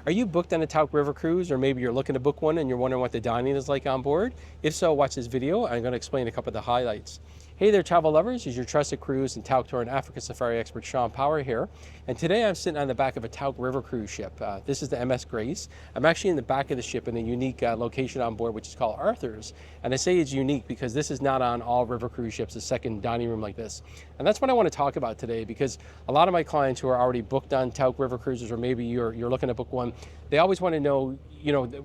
Are you booked on a Tauck River cruise, or maybe you're looking to book one and you're wondering what the dining is like on board? If so, watch this video. I'm going to explain a couple of the highlights. Hey there, travel lovers. It's your trusted cruise and Tauck tour and Africa safari expert, Shawn Power here. And today I'm sitting on the back of a Tauck River cruise ship. This is the MS Grace. I'm actually in the back of the ship in a unique location on board, which is called Arthur's. And I say it's unique because this is not on all river cruise ships, a second dining room like this. And that's what I want to talk about today, because a lot of my clients who are already booked on Tauck River cruises, or maybe you're looking to book one, they always want to know,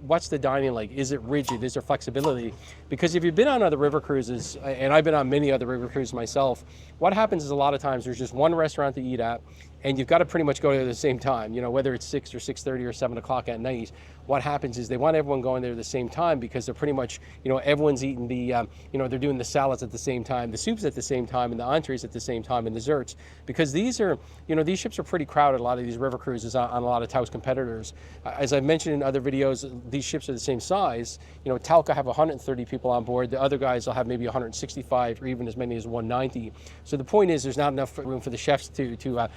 what's the dining like? Is it rigid? Is there flexibility? Because if you've been on other river cruises, and I've been on many other river cruises myself, what happens is a lot of times there's just one restaurant to eat at, and you've got to pretty much go there at the same time, whether it's 6 or 6:30 or 7 o'clock at night. What happens is they want everyone going there at the same time, because they're pretty much, everyone's eating they're doing the salads at the same time, the soups at the same time, and the entrees at the same time, and desserts. Because these are, these ships are pretty crowded, a lot of these river cruises on a lot of Tauck's competitors. As I've mentioned in other videos, these ships are the same size. Tauck will have 130 people on board. The other guys will have maybe 165 or even as many as 190. So the point is, there's not enough room for the chefs to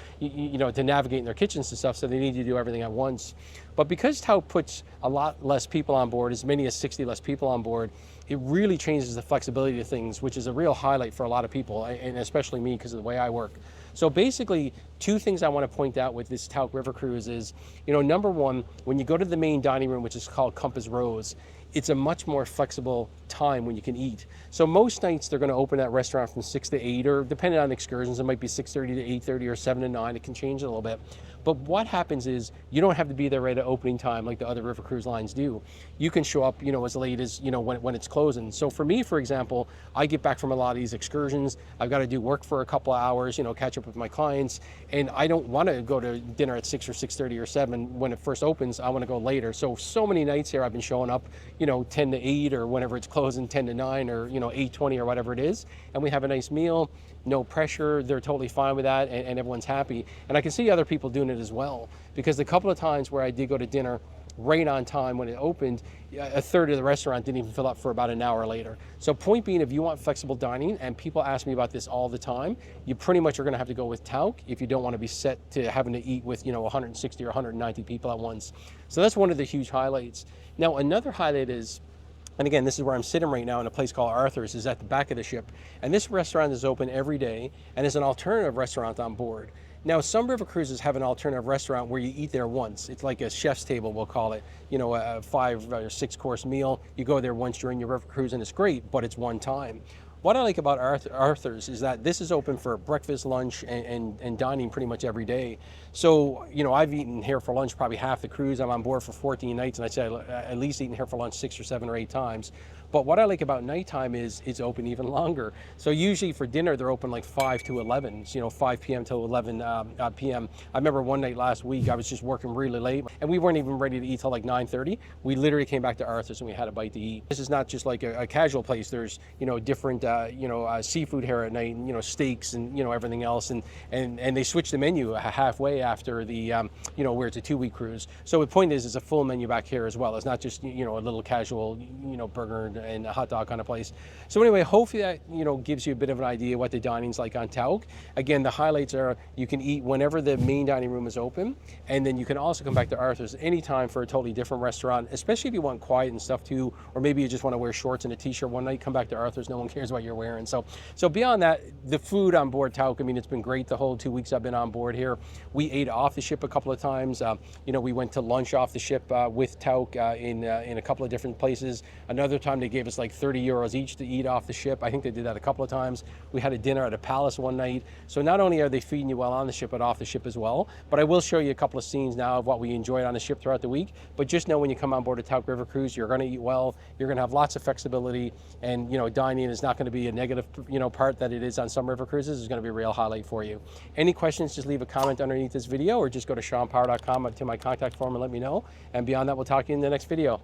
navigate in their kitchens and stuff, so they need to do everything at once. But because Tauck puts a lot less people on board, as many as 60 less people on board, it really changes the flexibility of things, which is a real highlight for a lot of people, and especially me because of the way I work. So basically, two things I want to point out with this Tauck River cruise is, number one, when you go to the main dining room, which is called Compass Rose, it's a much more flexible time when you can eat. So most nights they're going to open that restaurant from 6 to 8, or depending on excursions, it might be 6:30 to 8:30 or 7 to 9. It can change a little bit. But what happens is you don't have to be there right at opening time like the other river cruise lines do. You can show up, as late as, when it's closing. So for me, for example, I get back from a lot of these excursions. I've got to do work for a couple of hours, catch up with my clients. And I don't want to go to dinner at 6 or 6:30 or 7 when it first opens. I want to go later. So many nights here I've been showing up, 10 to 8, or whenever it's closing, 10 to 9, or, 8:20 or whatever it is. And we have a nice meal, no pressure. They're totally fine with that, and everyone's happy. And I can see other people doing it as well, because the couple of times where I did go to dinner right on time when it opened, a third of the restaurant didn't even fill up for about an hour later. So point being, if you want flexible dining, and people ask me about this all the time, you pretty much are going to have to go with Tauck if you don't want to be set to having to eat with 160 or 190 people at once. So that's one of the huge highlights. Now another highlight is, and again, this is where I'm sitting right now in a place called Arthur's, is at the back of the ship. And this restaurant is open every day and is an alternative restaurant on board. Now, some river cruises have an alternative restaurant where you eat there once. It's like a chef's table, we'll call it, a 5 or 6 course meal. You go there once during your river cruise and it's great, but it's one time. What I like about Arthur's is that this is open for breakfast, lunch, and dining pretty much every day. So, I've eaten here for lunch probably half the cruise. I'm on board for 14 nights, and I said at least eaten here for lunch 6 or 7 or 8 times. But what I like about nighttime is it's open even longer. So usually for dinner, they're open like 5 to 11, 5 p.m. to 11 p.m. I remember one night last week, I was just working really late, and we weren't even ready to eat till like 9:30. We literally came back to Arthur's and we had a bite to eat. This is not just like a casual place. There's, different, seafood here at night, and, steaks and, everything else. And they switch the menu halfway after the, where it's a 2-week cruise. So the point is, it's a full menu back here as well. It's not just, a little casual, burger and a hot dog kind of place. So anyway, hopefully that, gives you a bit of an idea what the dining's like on Tauck. Again, the highlights are you can eat whenever the main dining room is open, and then you can also come back to Arthur's anytime for a totally different restaurant, especially if you want quiet and stuff too, or maybe you just want to wear shorts and a t-shirt one night, come back to Arthur's, no one cares what you're wearing. So beyond that, the food on board Tauck, I mean, it's been great the whole 2 weeks I've been on board here. We ate off the ship a couple of times. We went to lunch off the ship with Tauck in a couple of different places. Another time they gave us like 30 euros each to eat off the ship. I think they did that a couple of times. We had a dinner at a palace one night. So not only are they feeding you well on the ship, but off the ship as well. But I will show you a couple of scenes now of what we enjoyed on the ship throughout the week. But just know when you come on board a Tauck River Cruise, you're going to eat well. You're going to have lots of flexibility, and dining is not going to be a negative part that it is on some river cruises. It's going to be a real highlight for you. Any questions, just leave a comment underneath this video, or just go to ShawnPower.com to my contact form and let me know. And beyond that, we'll talk to you in the next video.